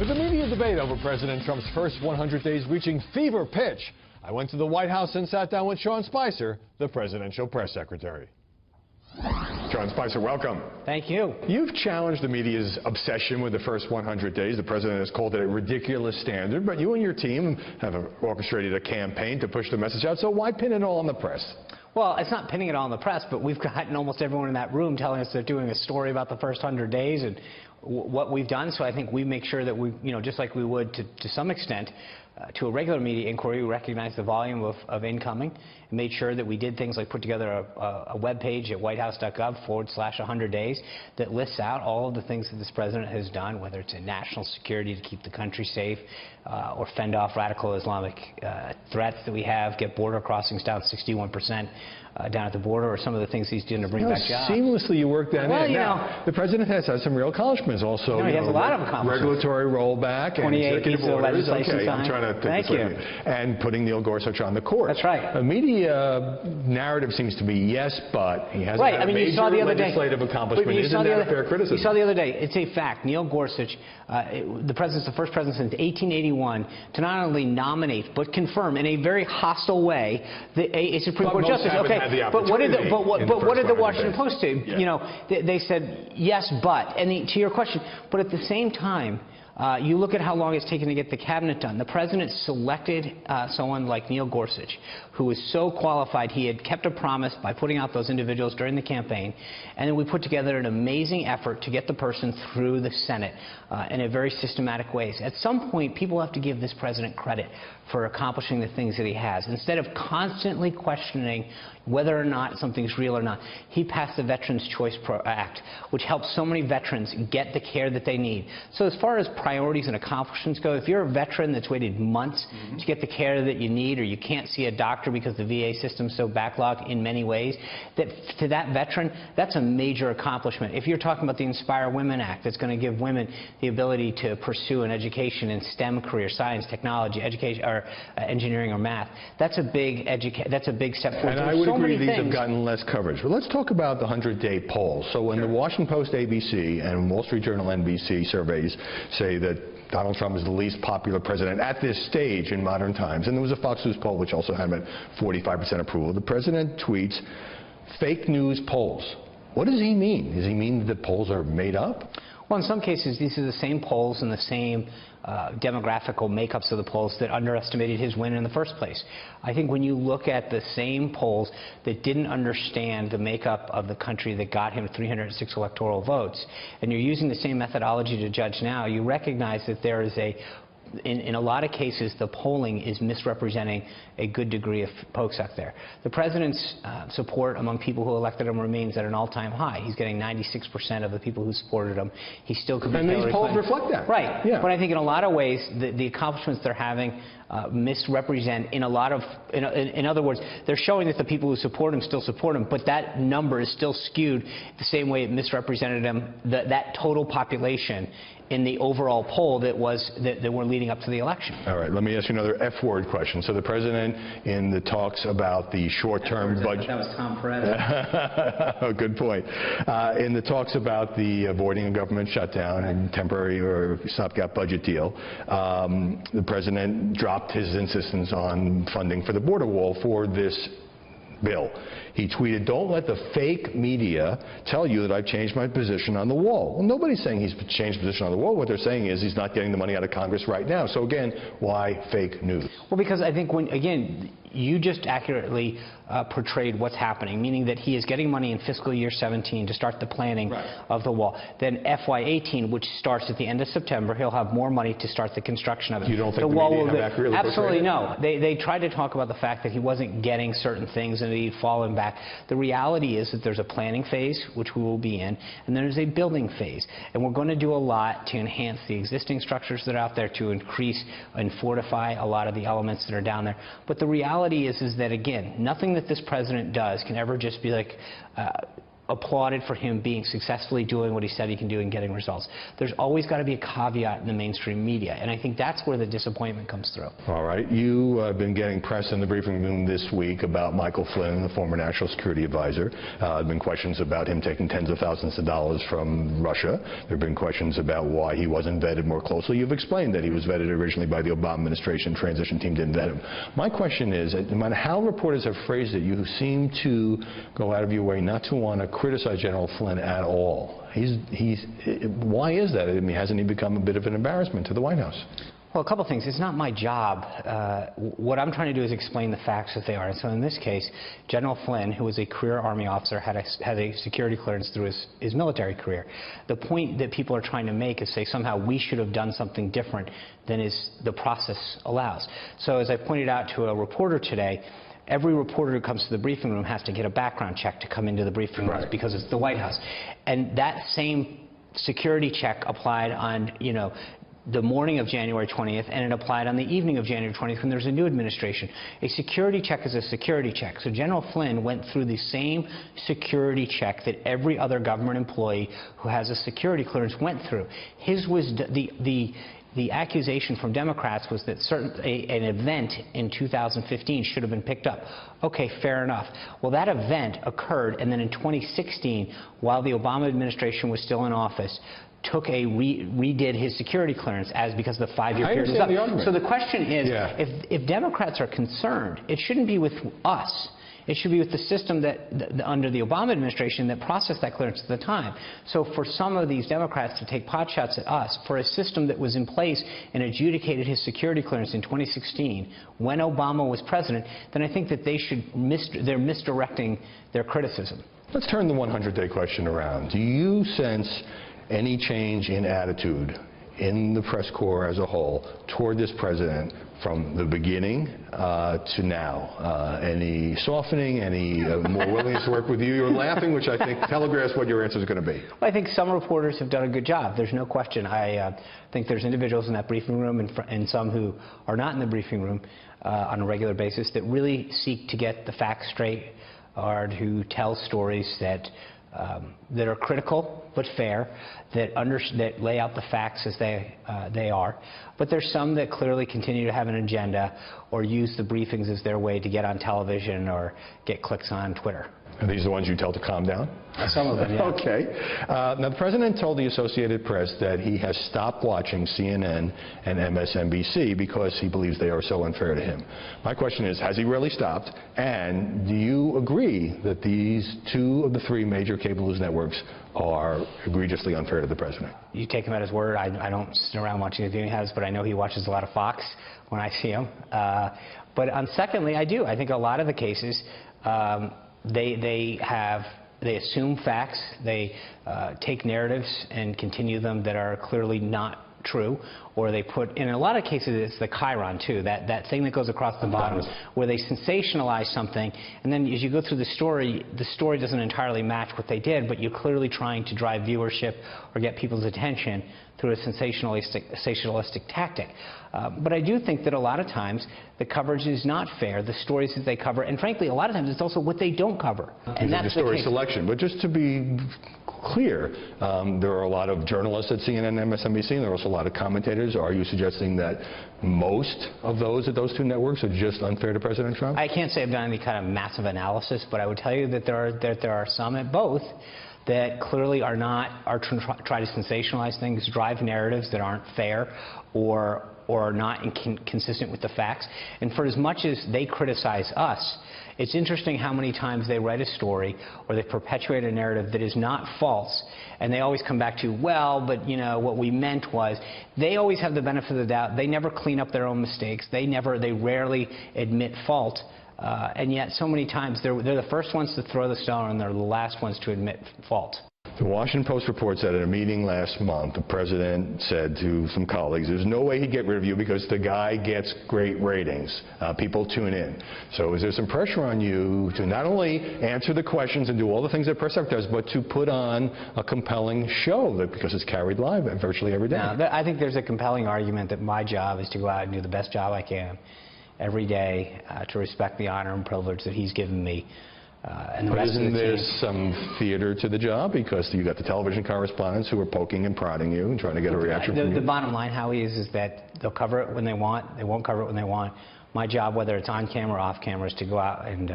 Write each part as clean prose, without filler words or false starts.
With the media debate over President Trump's first 100 days reaching fever pitch, I went to the White House and sat down with Sean Spicer, the presidential press secretary. Sean Spicer, welcome. Thank you. You've challenged the media's obsession with the first 100 days. The president has called it a ridiculous standard, but you and your team have orchestrated a campaign to push the message out, so why pin it all on the press? Well, it's not pinning it all on the press, but we've gotten almost everyone in that room telling us they're doing a story about the first 100 days and what we've done. So I think we make sure that we, just like we would to some extent, to a regular media inquiry, we recognize the volume of incoming and made sure that we did things like put together a web page at whitehouse.gov/100 days that lists out all of the things that this president has done, whether it's in national security to keep the country safe or fend off radical Islamic threats that we have, get border crossings down 61% down at the border, or some of the things he's doing to bring back jobs. Seamlessly you work that in. Now, the president has had some real accomplishments also. He has a lot of accomplishments. Regulatory rollback and executive orders. Okay, I'm trying to Thank you. And putting Neil Gorsuch on the court. That's right. The media narrative seems to be yes, but he hasn't right. had a major legislative accomplishment. Isn't that a fair criticism? You saw the other day. It's a fact. Neil Gorsuch, the president's the first president since 1881 to not only nominate but confirm in a very hostile way a Supreme Court justice. Okay, but what did the Washington Post say? Yeah. They said yes, but, and to your question, but at the same time, you look at how long it's taken to get the cabinet done. The president selected someone like Neil Gorsuch, who was so qualified. He had kept a promise by putting out those individuals during the campaign, and then we put together an amazing effort to get the person through the Senate in a very systematic ways. At some point, people have to give this president credit for accomplishing the things that he has. Instead of constantly questioning whether or not something's real or not, he passed the Veterans Choice Act, which helps so many veterans get the care that they need. So as far as priorities and accomplishments go, if you're a veteran that's waited months to get the care that you need, or you can't see a doctor because the VA system's so backlogged in many ways, to that veteran, that's a major accomplishment. If you're talking about the Inspire Women Act, that's going to give women the ability to pursue an education in STEM career, science, technology, education, or engineering or math, that's a big step forward. And I would agree these have gotten less coverage. But let's talk about the 100-day poll. So when the Washington Post ABC and Wall Street Journal NBC surveys say that Donald Trump is the least popular president at this stage in modern times, and there was a Fox News poll which also had about 45% approval, the president tweets, "Fake news polls." What does he mean? Does he mean that polls are made up? Well, in some cases, these are the same polls and the same demographical makeups of the polls that underestimated his win in the first place. I think when you look at the same polls that didn't understand the makeup of the country that got him 306 electoral votes, and you're using the same methodology to judge now, you recognize that there is in a lot of cases, the polling is misrepresenting a good degree of folks out there. The president's support among people who elected him remains at an all-time high. He's getting 96% of the people who supported him. He still could be Hillary Clinton. And these polls reflect that. Right. Yeah. But I think in a lot of ways, the accomplishments they're having misrepresent in a lot of, in other words, they're showing that the people who support him still support him, but that number is still skewed the same way it misrepresented him, that total population in the overall poll that were leading up to the election. All right, let me ask you another F-word question. So the president, in the talks about the short-term budget... That was Tom Perez. Oh, good point. In the talks about the avoiding a government shutdown and temporary or stopgap budget deal, the president dropped his insistence on funding for the border wall for this bill. He tweeted, "Don't let the fake media tell you that I've changed my position on the wall." Well, nobody's saying he's changed position on the wall. What they're saying is he's not getting the money out of Congress right now. So again, why fake news? Well, because I think again, you just accurately portrayed what's happening, meaning that he is getting money in fiscal year 17 to start the planning of the wall. Then FY18, which starts at the end of September, he'll have more money to start the construction of it. You don't think the media have accurately portrayed it? Absolutely no. They tried to talk about the fact that he wasn't getting certain things and he'd fallen back. The reality is that there's a planning phase, which we will be in, and then there's a building phase. And we're going to do a lot to enhance the existing structures that are out there, to increase and fortify a lot of the elements that are down there. But the reality is that, again, nothing that this president does can ever just be like, applauded for him being successfully doing what he said he can do and getting results. There's always got to be a caveat in the mainstream media, and I think that's where the disappointment comes through. All right. You have been getting press in the briefing room this week about Michael Flynn, the former National Security Advisor. There have been questions about him taking tens of thousands of dollars from Russia. There have been questions about why he wasn't vetted more closely. You've explained that he was vetted originally by the Obama administration. Transition team didn't vet him. My question is, no matter how reporters have phrased it, you seem to go out of your way not to want to criticize General Flynn at all. Why is that? I mean, hasn't he become a bit of an embarrassment to the White House? Well, a couple things. It's not my job. What I'm trying to do is explain the facts as they are. And so in this case, General Flynn, who was a career Army officer, had a security clearance through his military career. The point that people are trying to make is say somehow we should have done something different than the process allows. So as I pointed out to a reporter today, every reporter who comes to the briefing room has to get a background check to come into the briefing room because it's the White House. And that same security check applied on, the morning of January 20th, and it applied on the evening of January 20th when there's a new administration. A security check is a security check. So General Flynn went through the same security check that every other government employee who has a security clearance went through. His was the accusation from Democrats was that an event in 2015 should have been picked up. Okay, fair enough. Well, that event occurred, and then in 2016, while the Obama administration was still in office, redid his security clearance because the 5-year period is up. So the question is, if Democrats are concerned, it shouldn't be with us. It should be with the system that under the Obama administration that processed that clearance at the time. So for some of these Democrats to take potshots at us for a system that was in place and adjudicated his security clearance in 2016 when Obama was president, then I think that they're misdirecting their criticism. Let's turn the 100-day question around. Do you sense any change in attitude in the press corps as a whole toward this president from the beginning to now? Any softening, any more willingness to work with you? You're laughing, which I think telegraphs what your answer is going to be. Well, I think some reporters have done a good job. There's no question. I think there's individuals in that briefing room and some who are not in the briefing room on a regular basis that really seek to get the facts straight or to tell stories that are critical but fair, that lay out the facts as they are. But there's some that clearly continue to have an agenda or use the briefings as their way to get on television or get clicks on Twitter. Are these the ones you tell to calm down? Some of them, yeah. Okay. Now, the president told the Associated Press that he has stopped watching CNN and MSNBC because he believes they are so unfair to him. My question is, has he really stopped? And do you agree that these 2 of the 3 major cable news networks are egregiously unfair to the president? You take him at his word. I don't sit around watching the viewing habits, but I know he watches a lot of Fox when I see him. But secondly, I do. I think a lot of the cases, they assume facts, they take narratives and continue them that are clearly not true, or they put, in a lot of cases it's the chyron too, that thing that goes across the bottom, where they sensationalize something, and then as you go through the story doesn't entirely match what they did, but you're clearly trying to drive viewership or get people's attention through a sensationalistic tactic. But I do think that a lot of times the coverage is not fair, the stories that they cover, and frankly a lot of times it's also what they don't cover. And that's the story selection. But just to be clear, there are a lot of journalists at CNN and MSNBC, and there are also a lot of commentators. Are you suggesting that most of those at those 2 networks are just unfair to President Trump? I can't say I've done any kind of massive analysis, but I would tell you that there are some at both that clearly are try to sensationalize things, drive narratives that aren't fair or are not consistent with the facts. And for as much as they criticize us, it's interesting how many times they write a story or they perpetuate a narrative that is not false, and they always come back to, well, but what we meant was. They always have the benefit of the doubt. They never clean up their own mistakes. They rarely admit fault. And yet so many times they're the first ones to throw the stone and they're the last ones to admit fault. The Washington Post reports that at a meeting last month, the president said to some colleagues, there's no way he'd get rid of you because the guy gets great ratings. People tune in. So is there some pressure on you to not only answer the questions and do all the things that press secretary does, but to put on a compelling show because it's carried live virtually every day? Now, I think there's a compelling argument that my job is to go out and do the best job I can every day to respect the honor and privilege that he's given me and the rest of the team. Isn't there some theater to the job? Because you got the television correspondents who are poking and prodding you and trying to get a reaction from you. The bottom line, Howie, is that they'll cover it when they want. They won't cover it when they want. My job, whether it's on camera or off camera, is to go out and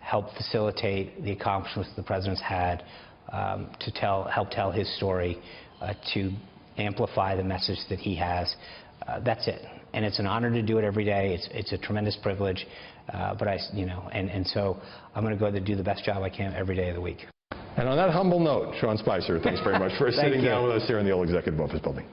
help facilitate the accomplishments the president's had, to help tell his story, to amplify the message that he has. That's it. And it's an honor to do it every day. It's a tremendous privilege. But so I'm going to go to do the best job I can every day of the week. And on that humble note, Sean Spicer, thanks very much for sitting down with us here in the old Executive Office Building.